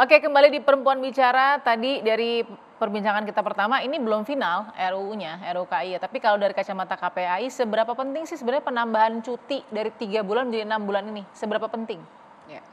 Oke, kembali di Perempuan Bicara. Tadi dari perbincangan kita pertama, ini belum final RUU-nya, RUU KI ya. Tapi kalau dari kacamata KPAI, seberapa penting sih sebenarnya penambahan cuti dari 3 bulan menjadi 6 bulan ini? Seberapa penting? Ya.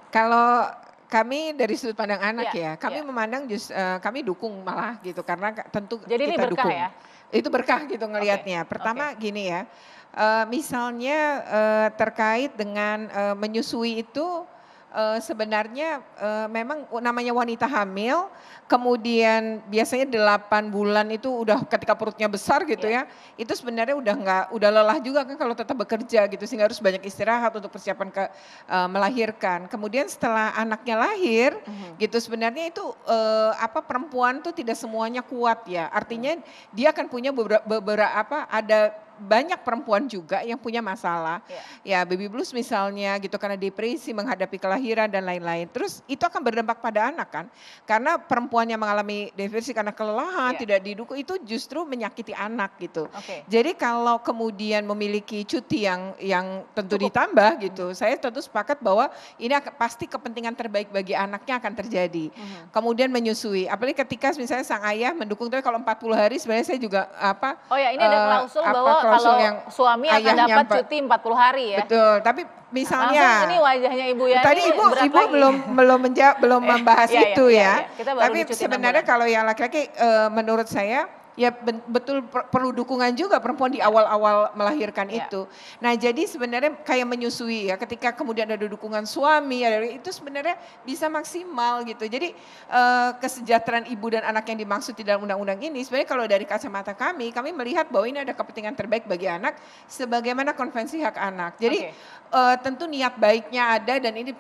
Kalau kami dari sudut pandang anak Ya, ya, kami ya. memandang kami dukung malah gitu karena tentu Jadi ini kita berkah dukung. ya? Itu berkah gitu Oke, ngelihatnya. oke. Pertama gini ya, misalnya terkait dengan menyusui itu sebenarnya memang namanya wanita hamil, kemudian biasanya 8 bulan itu udah ketika perutnya besar gitu Ya, ya, itu sebenarnya udah lelah juga kan kalau tetap bekerja gitu sehingga harus banyak istirahat untuk persiapan melahirkan. Kemudian setelah anaknya lahir mhm, gitu sebenarnya itu perempuan tuh tidak semuanya kuat ya. mhm, Artinya dia akan punya beberapa ada banyak perempuan juga yang punya masalah, ya, ya baby blues misalnya gitu karena depresi menghadapi kelahiran dan lain-lain. Terus itu akan berdampak pada anak kan, karena perempuan yang mengalami depresi karena kelelahan, ya, tidak didukung itu justru menyakiti anak gitu. oke, Jadi kalau kemudian memiliki cuti yang tentu cukup. ditambah Mhm, gitu, saya tentu sepakat bahwa ini pasti kepentingan terbaik bagi anaknya akan terjadi. mhm. Kemudian menyusui, apalagi ketika misalnya sang ayah mendukung, tapi kalau 40 hari sebenarnya saya juga Oh ya, ini ada klausul bahwa klausul kalau yang suami akan ayahnya dapat cuti 40 hari ya? betul, tapi Langsung ini misalnya wajahnya Ibu Yani tadi berat Ibu lagi. belum membahas Iya, iya, itu iya, ya. iya. Kita baru di Tapi cuti 6 sebenarnya bulan. kalau yang laki-laki menurut saya ya betul perlu dukungan juga perempuan di Iya, awal-awal melahirkan iya. itu. Nah, jadi sebenarnya kayak menyusui ya ketika kemudian ada dukungan suami itu sebenarnya bisa maksimal gitu. Jadi kesejahteraan ibu dan anak yang dimaksud di dalam undang-undang ini sebenarnya kalau dari kacamata kami melihat bahwa ini ada kepentingan terbaik bagi anak sebagaimana konvensi hak anak. Jadi Oke. tentu niat baiknya ada dan ini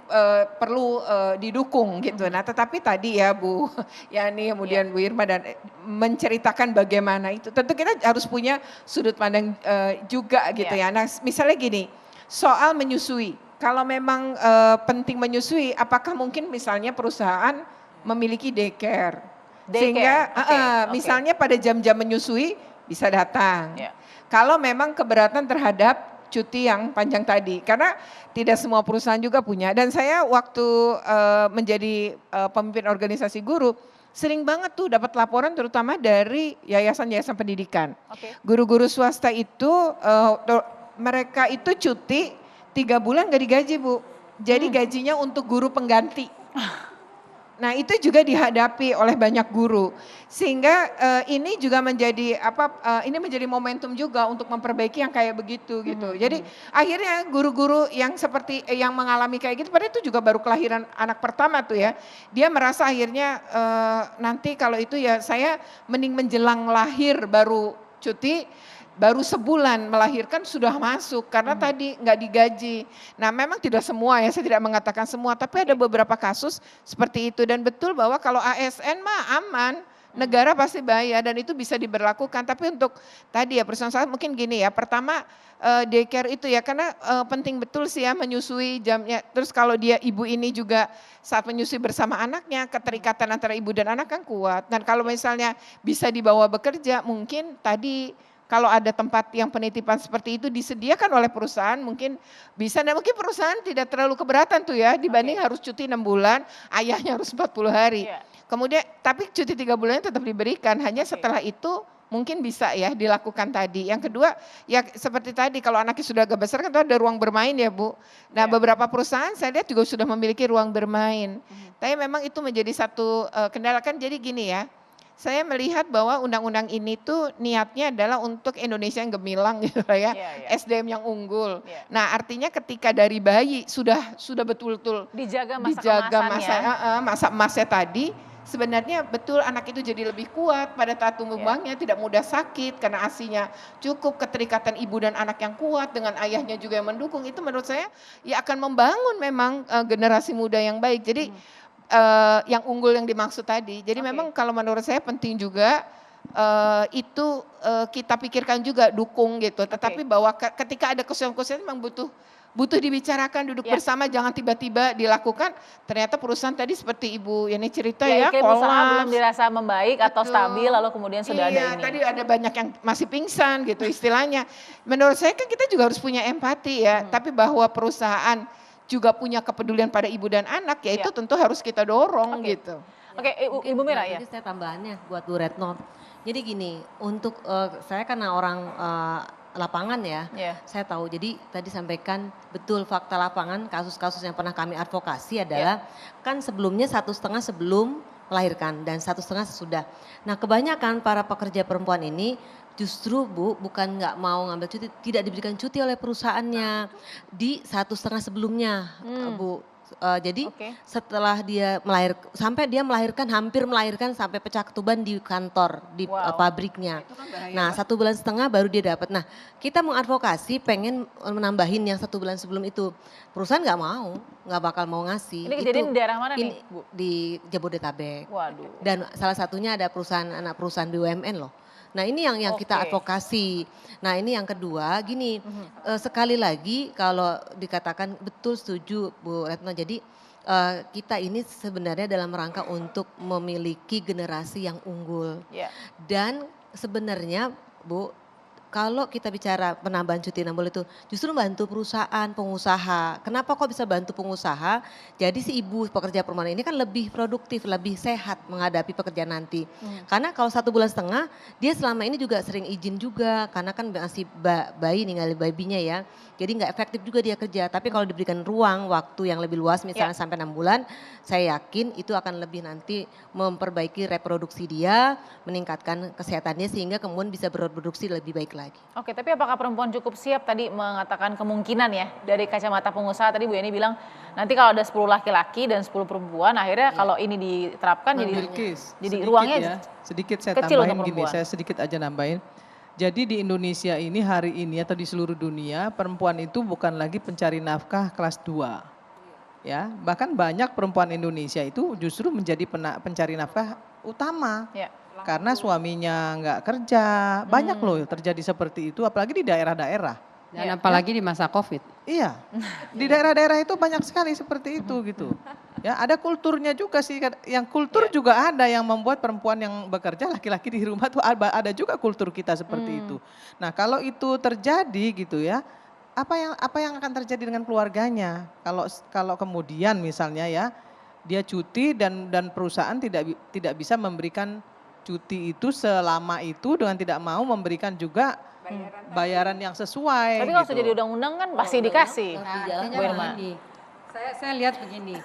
perlu didukung gitu. Mhm. Nah, tetapi tadi ya Bu Yani Iya, kemudian Bu Irma dan menceritakan bagaimana itu. Tentu kita harus punya sudut pandang juga gitu iya. ya. Nah, misalnya gini, soal menyusui. Kalau memang penting menyusui, apakah mungkin misalnya perusahaan memiliki daycare? Daycare, Sehingga oke, oke. misalnya pada jam-jam menyusui bisa datang. Iya, Kalau memang keberatan terhadap cuti yang panjang tadi, karena tidak semua perusahaan juga punya. Dan saya waktu menjadi pemimpin organisasi guru, sering banget tuh dapat laporan terutama dari yayasan-yayasan pendidikan. oke. Guru-guru swasta itu mereka itu cuti 3 bulan gak digaji Bu. Jadi Mmm, gajinya untuk guru pengganti. Nah itu juga dihadapi oleh banyak guru. Sehingga ini juga menjadi ini menjadi momentum juga untuk memperbaiki yang kayak begitu gitu. mhm, Jadi mhm. akhirnya guru-guru yang seperti yang mengalami kayak gitu, padahal itu juga baru kelahiran anak pertama tuh Iya, ya. Dia merasa akhirnya nanti kalau itu ya saya mending menjelang lahir baru cuti, baru sebulan melahirkan sudah masuk karena mhm, tadi nggak digaji. Nah memang tidak semua ya, saya tidak mengatakan semua, tapi ada oke, beberapa kasus seperti itu dan betul bahwa kalau ASN mah aman, mhm, negara pasti bayar dan itu bisa diberlakukan. Tapi untuk tadi ya perusahaan saya mungkin gini ya, pertama daycare itu ya karena penting betul sih ya menyusui jamnya. Terus kalau dia ibu ini juga saat menyusui bersama anaknya, mhm, keterikatan antara ibu dan anak kan kuat. Dan kalau iya, misalnya bisa dibawa bekerja, mungkin tadi kalau ada tempat yang penitipan seperti itu disediakan oleh perusahaan mungkin bisa, nah mungkin perusahaan tidak terlalu keberatan tuh ya dibanding oke, harus cuti 6 bulan, ayahnya harus 40 hari. iya, Kemudian tapi cuti 3 bulannya tetap diberikan, hanya oke, setelah itu mungkin bisa ya dilakukan tadi. Yang kedua ya seperti tadi kalau anaknya sudah agak besar kan tuh ada ruang bermain ya Bu. Nah iya, beberapa perusahaan saya lihat juga sudah memiliki ruang bermain. mhm, Tapi memang itu menjadi satu kendala kan jadi gini ya, saya melihat bahwa undang-undang ini tuh niatnya adalah untuk Indonesia yang gemilang gitu lah ya, iya, iya, SDM yang unggul. iya. Nah artinya ketika dari bayi sudah betul-betul Dijaga masa dijaga keemasannya, masa emasnya tadi, sebenarnya betul anak itu jadi lebih kuat pada saat tumbuh iya, kembangnya, tidak mudah sakit karena ASI-nya cukup, keterikatan ibu dan anak yang kuat dengan ayahnya juga yang mendukung, itu menurut saya ya akan membangun memang generasi muda yang baik. Jadi mhm, yang unggul yang dimaksud tadi. Jadi oke, memang kalau menurut saya penting juga, itu, kita pikirkan juga dukung gitu. oke, Tetapi bahwa ketika ada kesulitan-kesulitan memang butuh butuh dibicarakan, duduk iya. bersama, jangan tiba-tiba dilakukan, ternyata perusahaan tadi seperti Ibu Yani cerita Ya ya, iklim usaha belum kolaps. dirasa membaik atau stabil Betul. lalu kemudian sudah ada Iya, ini. tadi ada banyak yang masih pingsan gitu istilahnya. Menurut saya kan kita juga harus punya empati ya, Mhm, tapi bahwa perusahaan juga punya kepedulian pada ibu dan anak, ya itu Ya. tentu harus kita dorong Oke. gitu. Oke, Ibu Mungkin, Mira ya. jadi saya tambahannya buat Bu Retno. Jadi gini, untuk saya karena orang lapangan ya, Ya. saya tahu. Jadi tadi sampaikan betul fakta lapangan, kasus-kasus yang pernah kami advokasi adalah kan sebelumnya 1,5 sebelum melahirkan dan 1,5 sesudah. Nah kebanyakan para pekerja perempuan ini justru Bu bukan nggak mau ngambil cuti, tidak diberikan cuti oleh perusahaannya di 1,5 sebelumnya Bu. Jadi Oke. setelah dia sampai dia melahirkan, hampir melahirkan sampai pecah ketuban di kantor, di Wow. pabriknya. Itu kan bahaya Nah 1,5 bulan baru dia dapat. Nah kita mengadvokasi pengen menambahin yang 1 bulan sebelum itu. Perusahaan nggak mau, nggak bakal mau ngasih. Ini kejadian di daerah mana ini nih, Bu? di Jabodetabek. Waduh. Dan salah satunya ada anak perusahaan BUMN loh. Nah ini yang kita Oke. advokasi. Nah ini yang kedua gini, sekali lagi kalau dikatakan betul setuju Bu Retno. Jadi kita ini sebenarnya dalam rangka untuk memiliki generasi yang unggul. Ya. Dan sebenarnya Bu, kalau kita bicara penambahan cuti 6 bulan itu justru bantu perusahaan, pengusaha. Kenapa kok bisa bantu pengusaha? Jadi si ibu pekerja perempuan ini kan lebih produktif, lebih sehat menghadapi pekerjaan nanti. Karena kalau 1,5 bulan dia selama ini juga sering izin juga karena kan masih bayi ninggalin babinya ya. Jadi nggak efektif juga dia kerja. Tapi kalau diberikan ruang waktu yang lebih luas misalnya sampai 6 bulan, saya yakin itu akan lebih nanti memperbaiki reproduksi dia, meningkatkan kesehatannya sehingga kemudian bisa bereproduksi lebih baik lagi. Oke, tapi apakah perempuan cukup siap tadi mengatakan kemungkinan ya dari kacamata pengusaha tadi Bu Yani bilang nanti kalau ada 10 laki-laki dan 10 perempuan akhirnya kalau ini diterapkan jadi Sedikit ruangnya ya, sedikit saya kecil tambahin untuk gini, perempuan. saya sedikit aja nambahin. Jadi di Indonesia ini hari ini atau di seluruh dunia perempuan itu bukan lagi pencari nafkah kelas 2. Ya, bahkan banyak perempuan Indonesia itu justru menjadi pencari nafkah utama. Ya. Karena suaminya nggak kerja, banyak loh terjadi seperti itu apalagi di daerah-daerah. Dan apalagi di masa Covid. Iya, di daerah-daerah itu banyak sekali seperti itu gitu. Ya, ada kulturnya juga sih. Yang kultur juga ada yang membuat perempuan yang bekerja laki-laki di rumah tuh ada juga kultur kita seperti itu. Nah, kalau itu terjadi gitu ya, apa yang akan terjadi dengan keluarganya? Kalau kemudian misalnya ya dia cuti dan perusahaan tidak bisa memberikan cuti itu selama itu dengan tidak mau memberikan juga bayaran yang sesuai. Tapi kalau gitu. sudah jadi undang-undang kan pasti dikasih. Artinya Bu Irma. begini, saya lihat begini,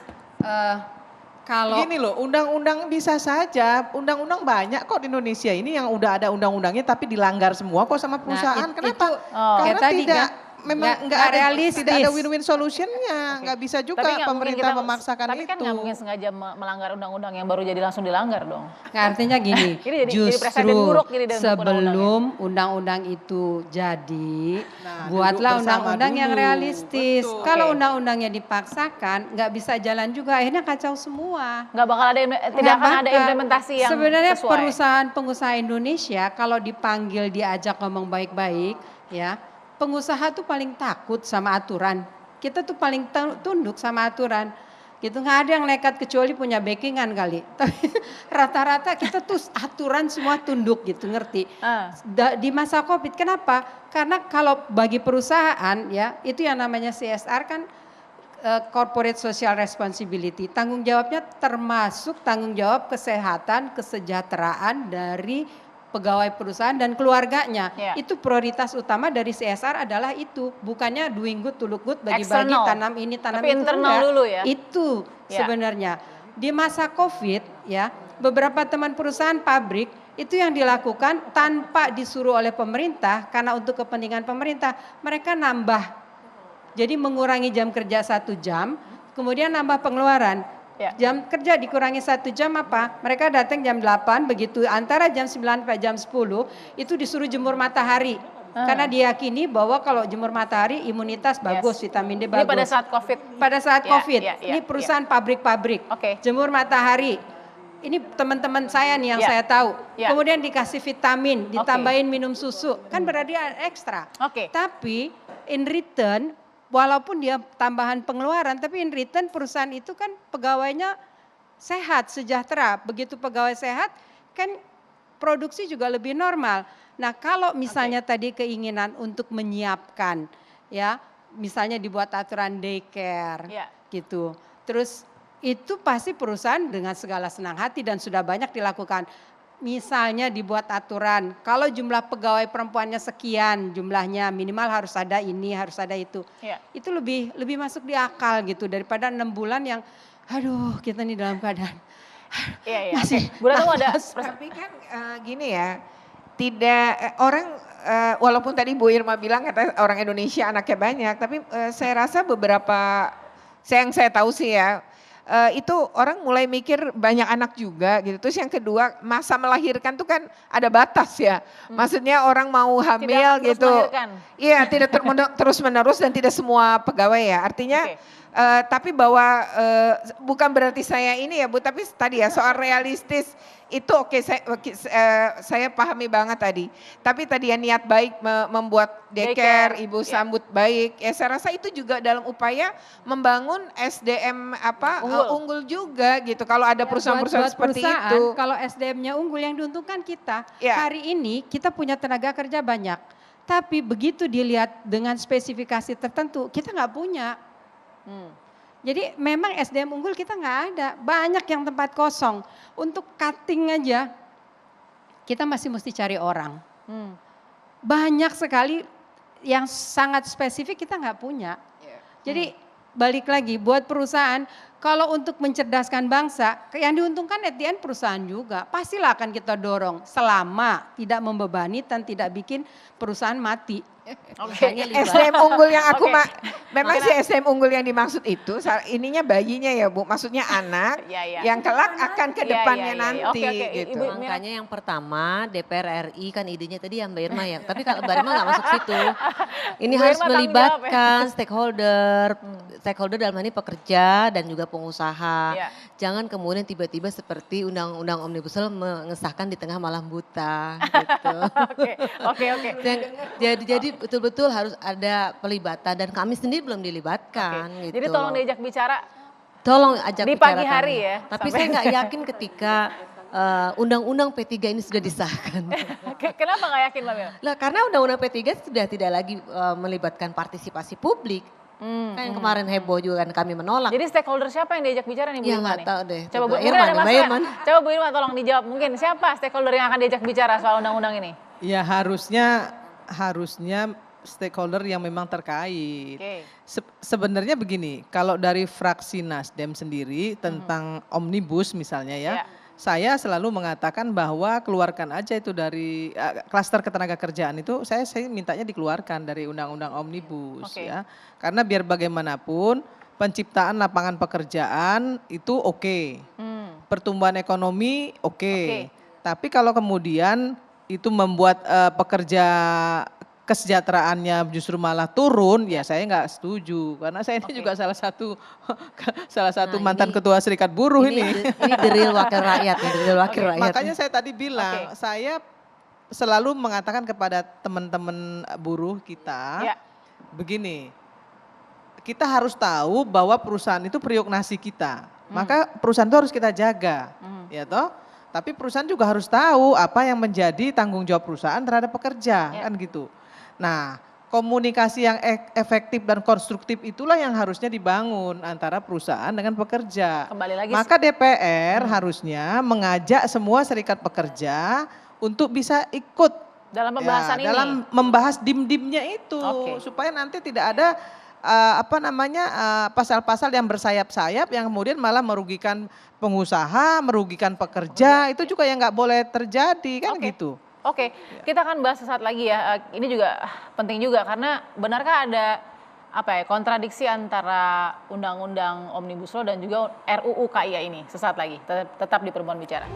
kalau Gini loh, undang-undang bisa saja, undang-undang banyak kok di Indonesia ini yang udah ada undang-undangnya tapi dilanggar semua kok sama perusahaan. Kenapa? Oh. Karena Kayak tadi tidak nggak- memang nggak nggak ada realistis. tidak ada win-win solutionnya, nggak bisa juga Tapi nggak mungkin pemerintah kita- memaksakan tapi kan itu. nggak mungkin sengaja melanggar undang-undang yang baru jadi langsung dilanggar dong. nggak, artinya gini, Ini jadi presiden justru buruk jadi dalam sebelum undang-undang itu jadi, Nah, buatlah duduk bersama undang-undang yang dulu. realistis. Betul. Kalau Oke. undang-undangnya dipaksakan, nggak bisa jalan juga, akhirnya kacau semua. Nggak bakal ada tidak Nggak akan ada bakal. implementasi yang Sebenarnya sesuai. perusahaan pengusaha Indonesia kalau dipanggil diajak ngomong baik-baik ya, pengusaha tuh paling takut sama aturan. Kita tuh paling tunduk sama aturan. Gitu nggak ada yang nekat kecuali punya backingan kali. Tapi rata-rata kita tuh aturan semua tunduk gitu, ngerti. Di masa Covid kenapa? Karena kalau bagi perusahaan ya, itu yang namanya CSR kan corporate social responsibility. Tanggung jawabnya termasuk tanggung jawab kesehatan, kesejahteraan dari pegawai perusahaan dan keluarganya. Ya. Itu prioritas utama dari CSR adalah itu. Bukannya doing good to look good, bagi-bagi, Eksternal. tanam ini, tanam Tapi itu. internal enggak. dulu ya. Itu Ya. sebenarnya. Di masa Covid ya, beberapa teman perusahaan pabrik itu yang dilakukan tanpa disuruh oleh pemerintah, karena untuk kepentingan pemerintah, mereka nambah. Jadi mengurangi jam kerja 1 jam, kemudian nambah pengeluaran. Ya. Jam kerja dikurangi 1 jam apa? Mereka datang jam 8, begitu antara jam 9 sampai jam 10 itu disuruh jemur matahari. Karena diyakini bahwa kalau jemur matahari imunitas bagus, vitamin D Ini bagus. pada saat Covid. Pada saat Ya, Covid, ya, ya, ini perusahaan pabrik-pabrik, Oke. jemur matahari. Ini teman-teman saya nih yang Ya. saya tahu. Ya. Kemudian dikasih vitamin, ditambahin minum susu, kan berarti ekstra. Oke. Tapi in return, walaupun dia tambahan pengeluaran, tapi in return perusahaan itu kan pegawainya sehat, sejahtera. Begitu pegawai sehat, kan produksi juga lebih normal. Nah kalau misalnya tadi keinginan untuk menyiapkan ya misalnya dibuat aturan daycare Ya. gitu. Terus itu pasti perusahaan dengan segala senang hati dan sudah banyak dilakukan. Misalnya dibuat aturan, kalau jumlah pegawai perempuannya sekian jumlahnya, minimal harus ada ini, harus ada itu. Ya. Itu lebih masuk di akal gitu daripada 6 bulan yang aduh kita nih dalam keadaan Iya, iya. masih Oke. Bu Ratu ada Tapi kan gini ya, tidak orang walaupun tadi Bu Irma bilang kata orang Indonesia anaknya banyak, tapi saya rasa beberapa yang saya tahu sih ya, itu orang mulai mikir banyak anak juga gitu. Terus yang kedua masa melahirkan tuh kan ada batas ya. Maksudnya orang mau hamil terus gitu. melahirkan. Iya tidak terus menerus dan tidak semua pegawai ya. Artinya tapi bahwa bukan berarti saya ini ya Bu, tapi tadi ya soal realistis itu oke, saya pahami banget tadi. Tapi tadi ya niat baik membuat daycare, ibu sambut baik. Ya saya rasa itu juga dalam upaya membangun SDM unggul juga gitu. Kalau ada perusahaan-perusahaan buat seperti perusahaan, itu. kalau SDM-nya unggul yang diuntungkan kita. Ya. Hari ini kita punya tenaga kerja banyak. Tapi begitu dilihat dengan spesifikasi tertentu, kita nggak punya. Jadi memang SDM unggul kita nggak ada. Banyak yang tempat kosong. Untuk cutting aja, kita masih mesti cari orang. Banyak sekali yang sangat spesifik kita nggak punya. Jadi balik lagi, buat perusahaan, kalau untuk mencerdaskan bangsa, yang diuntungkan at the end perusahaan juga. Pastilah akan kita dorong selama tidak membebani dan tidak bikin perusahaan mati. Makanya libat. SDM unggul yang aku Oke. memang sih SDM unggul yang dimaksud itu ininya bayinya ya Bu, maksudnya anak Iya, iya. yang kelak akan ke Iya, depannya iya, iya. nanti Oke, oke. gitu. Ibu Mira. Makanya yang pertama DPR RI kan idenya tadi yang Mbak Irma ya. Tapi kalau Mbak Irma nggak masuk situ. Ini Bu harus Irma tanggung melibatkan stakeholder. Stakeholder dalam hal ini pekerja dan juga pengusaha. Iya. Jangan kemudian tiba-tiba seperti Undang-Undang Omnibus Law mengesahkan di tengah malam buta gitu. Oke. Dan jadi betul-betul harus ada pelibatan dan kami sendiri belum dilibatkan gitu. Jadi tolong diajak bicara. Tolong ajak Di bicara pagi hari kami. ya, Tapi sampai- saya nggak yakin ketika undang-undang P3 ini sudah disahkan. Kenapa nggak yakin Mbak Mira? Lah karena undang-undang P3 sudah tidak lagi melibatkan partisipasi publik. Kan yang kemarin heboh juga kan kami menolak. Jadi stakeholder siapa yang diajak bicara nih Bu Ya Irma nggak nih? tahu deh. Coba Bu Mbak Irma Irma ada nih, Mbak masukan? Irma. Coba Bu Irma tolong dijawab. Mungkin siapa stakeholder yang akan diajak bicara soal undang-undang ini? Ya harusnya stakeholder yang memang terkait. Oke. Sebenarnya begini, kalau dari fraksi Nasdem sendiri tentang omnibus misalnya ya, Ya. saya selalu mengatakan bahwa keluarkan aja itu dari klaster ketenagakerjaan itu saya mintanya dikeluarkan dari undang-undang omnibus Oke. ya. Karena biar bagaimanapun penciptaan lapangan pekerjaan itu oke. Pertumbuhan ekonomi oke. Tapi kalau kemudian itu membuat pekerja kesejahteraannya justru malah turun, ya saya nggak setuju. Karena saya ini juga salah satu Nah, mantan ini- ketua serikat buruh ini. Ini the real wakil rakyat, nih, the real wakil rakyat. Makanya saya tadi bilang, saya selalu mengatakan kepada teman-teman buruh kita, Ya. begini, kita harus tahu bahwa perusahaan itu periuk nasi kita. Maka perusahaan itu harus kita jaga, ya toh. Tapi perusahaan juga harus tahu apa yang menjadi tanggung jawab perusahaan terhadap pekerja, kan gitu. Nah, komunikasi yang efektif dan konstruktif itulah yang harusnya dibangun antara perusahaan dengan pekerja. Kembali lagi Maka DPR harusnya mengajak semua serikat pekerja untuk bisa ikut dalam pembahasan ini. dalam membahas dim-dimnya itu, Oke. supaya nanti tidak ada pasal-pasal yang bersayap-sayap yang kemudian malah merugikan pengusaha, merugikan pekerja, itu juga yang nggak boleh terjadi kan Oke. gitu. Oke, kita akan bahas sesaat lagi ya. Ini juga penting juga karena benarkah ada kontradiksi antara Undang-Undang Omnibus Law dan juga RUU KIA ini? Sesaat lagi, tetap di Perempuan Bicara.